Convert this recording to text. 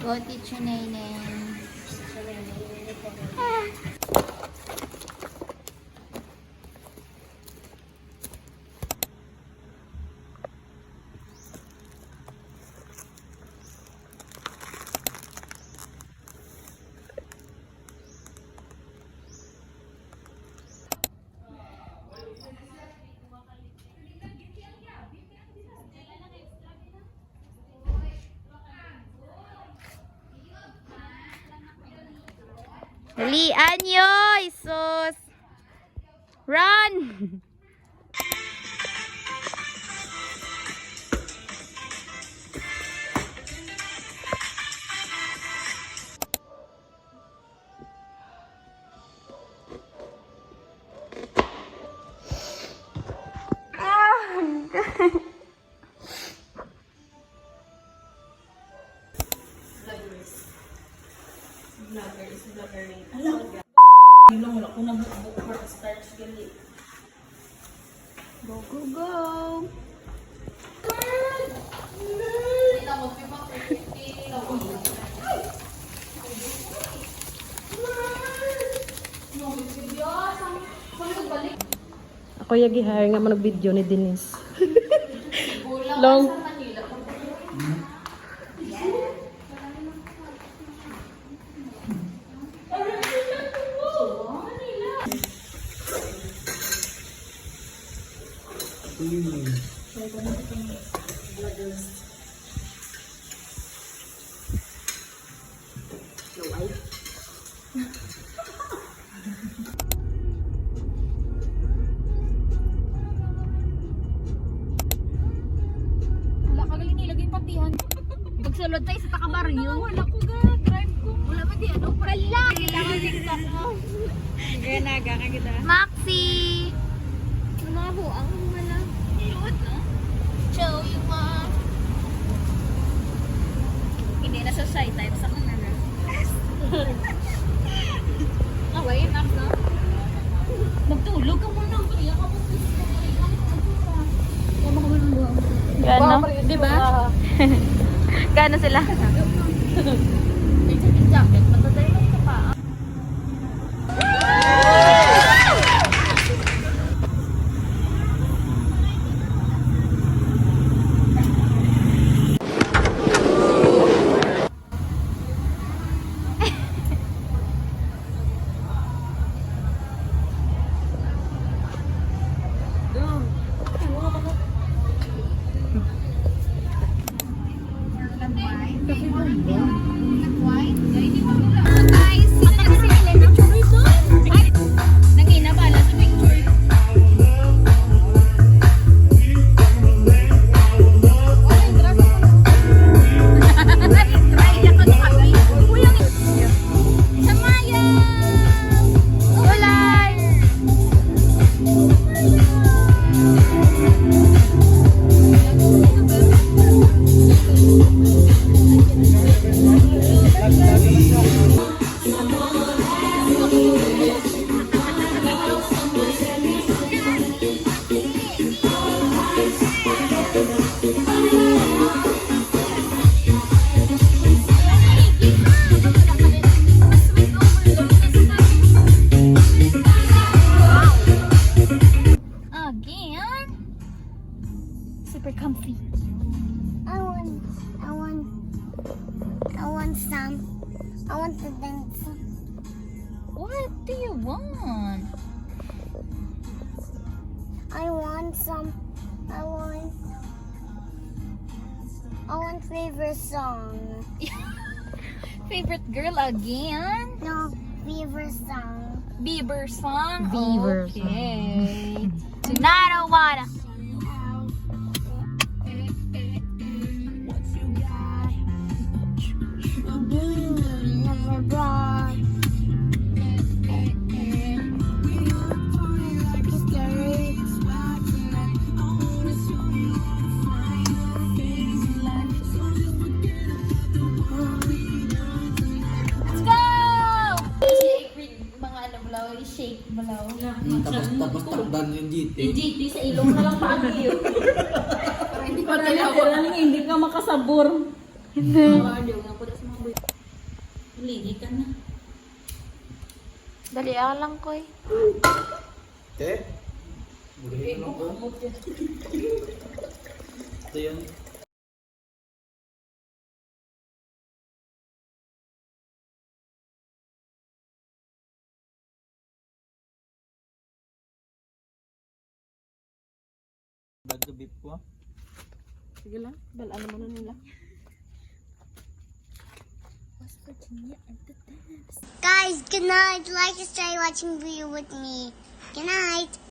Go, Teacher Naineng. Dalian nyo, Isus! Run! Vlogger rin. Alam, yun lang wala ko nag-book for starch gali. Go, go, go! Ako yagi-hire nga man video ni Denise. Long. Wala ka galing nilagay patihan. Pagsulod tayo sa takabaryo. Wala ko ga, drive ko. Wala pa di ano? Wala! Kailangan TikTok mo. Kaya naga ka kita. Maxi! Ano ang wala? Iyon, no? Show yung mga... Hindi na sa shy type sa kanana. Away, nak na. Magtulog ka muna. Kaya ka mo. Gano? Diba? Gano sila? May jacket. Matatayo lang ka pa. Super comfy. I want to dance. What do you want? I want favorite song. Favorite girl again? No, favorite song. Bieber song? Bieber song. Okay. Tonight I wanna. Never brought. Scary. i-shake balaw. Tapos takdan yung GT. Yung GT sa ilong na lang pagi yun. Para hindi ko Hindi ka makasabor. Hindi nga po sa mga boy. Ligi ka na. Dali lang ko eh. Te? Bulihin lang ko. Ito yun. Bad to beef ko. Sige lang, balaan mo na nila. Guys, good night. Like and stay watching video with me. Good night.